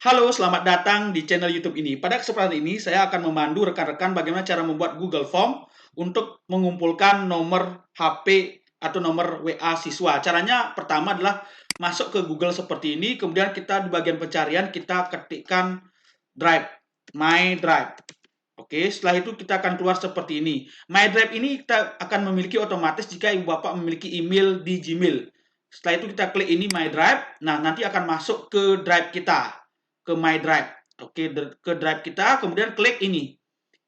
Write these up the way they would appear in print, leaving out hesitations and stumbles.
Halo, selamat datang di channel YouTube ini. Pada kesempatan ini, saya akan memandu rekan-rekan bagaimana cara membuat Google Form untuk mengumpulkan nomor HP atau nomor WA siswa. Caranya pertama adalah masuk ke Google seperti ini, kemudian kita di bagian pencarian kita ketikkan Drive, My Drive. Oke, setelah itu kita akan keluar seperti ini. My Drive ini kita akan memiliki otomatis jika ibu bapak memiliki email di Gmail. Setelah itu kita klik ini My Drive. Nah, nanti akan masuk ke Drive kita, ke My Drive. Oke, ke Drive kita, kemudian klik ini.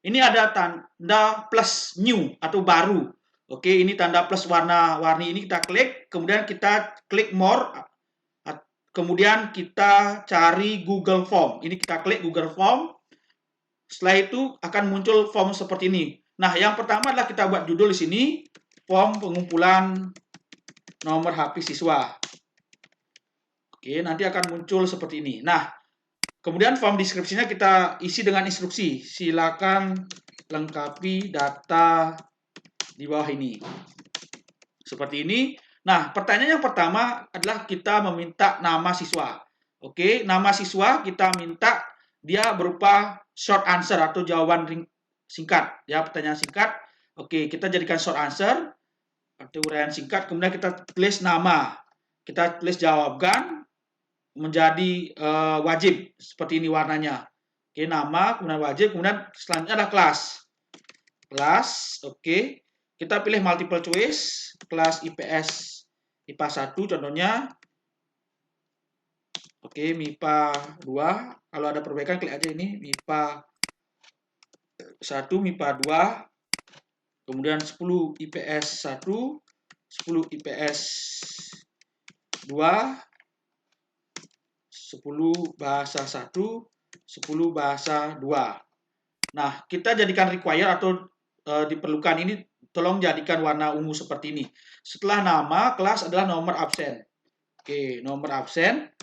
Ini ada tanda plus new atau baru. Oke, ini tanda plus warna-warni ini kita klik, kemudian kita klik more, kemudian kita cari Google Form. Ini kita klik Google Form. Setelah itu akan muncul form seperti ini. Nah, yang pertama adalah kita buat judul di sini, form pengumpulan nomor HP siswa. Oke, nanti akan muncul seperti ini. Nah, kemudian form deskripsinya kita isi dengan instruksi. Silakan lengkapi data di bawah ini. Seperti ini. Nah, pertanyaan yang pertama adalah kita meminta nama siswa. Oke, nama siswa kita minta dia berupa short answer atau jawaban singkat. Ya, pertanyaan singkat. Oke, kita jadikan short answer atau uraian singkat. Kemudian kita tulis nama. Kita tulis jawaban menjadi wajib. Seperti ini warnanya. Oke, nama, kemudian wajib. Kemudian selanjutnya adalah kelas. Kelas, oke. Kita pilih multiple choice. Kelas IPS IPA 1 contohnya. Oke, MIPA 2. Kalau ada perbaikan klik aja ini. MIPA 1, MIPA 2. Kemudian 10 IPS 1. 10 IPS 2. 10 bahasa 1. 10 bahasa 2. Nah, kita jadikan require atau diperlukan ini, tolong jadikan warna ungu seperti ini. Setelah nama, kelas adalah nomor absen. Oke, nomor absen.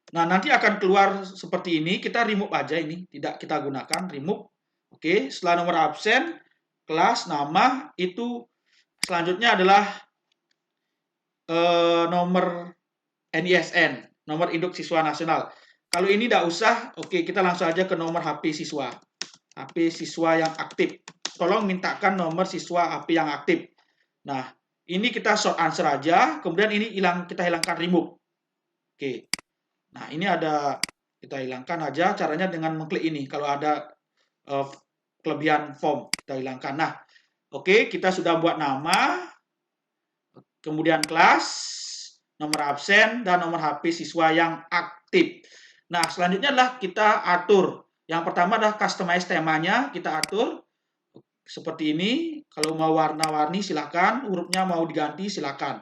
Nah, nanti akan keluar seperti ini. Kita remove aja ini, tidak kita gunakan, remove. Oke, setelah nomor absen, kelas, nama, itu selanjutnya adalah nomor NISN, nomor induk siswa nasional. Kalau ini tidak usah, oke, kita langsung aja ke nomor HP siswa. HP siswa yang aktif. Tolong mintakan nomor siswa HP yang aktif. Nah, ini kita short answer aja, kemudian ini kita hilangkan remove. Oke. Nah, ini ada, kita hilangkan aja, caranya dengan mengklik ini. Kalau ada kelebihan form, kita hilangkan. Nah, oke, kita sudah buat nama, kemudian kelas, nomor absen, dan nomor HP siswa yang aktif. Nah, selanjutnya adalah kita atur. Yang pertama adalah customize temanya, kita atur seperti ini. Kalau mau warna-warni silakan, hurufnya mau diganti silakan.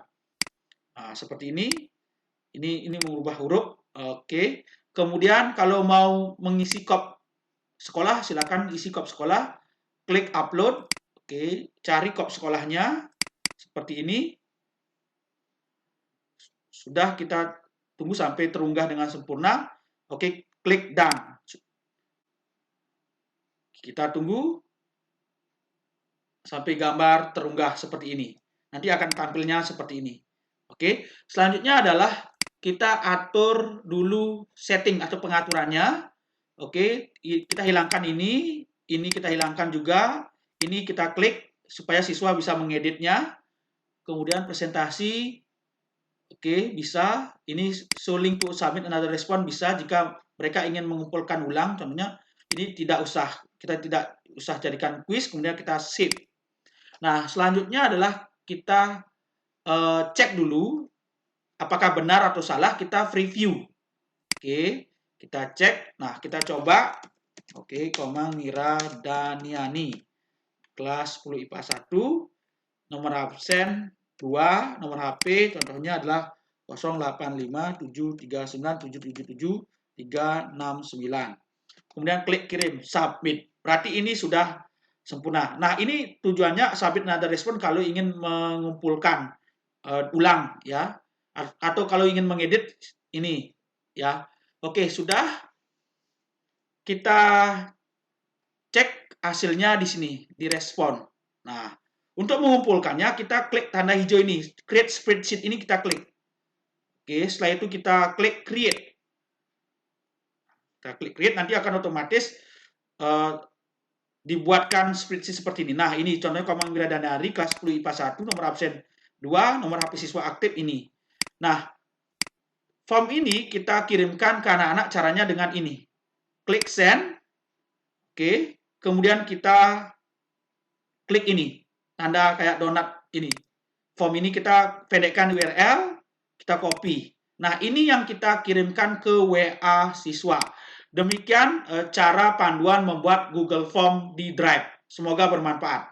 Nah, seperti ini. Ini mengubah huruf. Oke. Kemudian kalau mau mengisi kop sekolah, silakan isi kop sekolah. Klik upload. Oke, cari kop sekolahnya seperti ini. Sudah, kita tunggu sampai terunggah dengan sempurna. Oke, klik done. Kita tunggu sampai gambar terunggah seperti ini. Nanti akan tampilnya seperti ini. Oke, selanjutnya adalah kita atur dulu setting atau pengaturannya. Oke, kita hilangkan ini kita hilangkan juga. Ini kita klik supaya siswa bisa mengeditnya. Kemudian presentasi, oke, bisa. Ini show link to submit another response bisa jika mereka ingin mengumpulkan ulang. Contohnya, ini tidak usah, kita tidak usah jadikan quiz, kemudian kita save. Nah, selanjutnya adalah kita cek dulu apakah benar atau salah, kita preview. Oke, kita cek. Nah, kita coba. Oke, Komang Mira Daniani. Kelas 10 IPA 1. Nomor absen 2. Nomor HP contohnya adalah 085739777369. Kemudian klik kirim, submit. Berarti ini sudah sempurna. Nah, ini tujuannya submit another response kalau ingin mengumpulkan ulang ya, atau kalau ingin mengedit ini ya. Oke, sudah. Kita cek hasilnya di sini, di respon. Nah, untuk mengumpulkannya kita klik tanda hijau ini, create spreadsheet ini kita klik. Oke, setelah itu kita klik create. Kita klik create, nanti akan otomatis dibuatkan spreadsheet seperti ini. Nah, ini contohnya Komang Wiradari, kelas 10 IPA 1, nomor absen 2, nomor HP siswa aktif ini. Nah, form ini kita kirimkan ke anak-anak caranya dengan ini. Klik send, oke, kemudian kita klik ini, tanda kayak donat ini. Form ini kita pendekkan URL, kita copy. Nah, ini yang kita kirimkan ke WA siswa. Demikian cara panduan membuat Google Form di Drive. Semoga bermanfaat.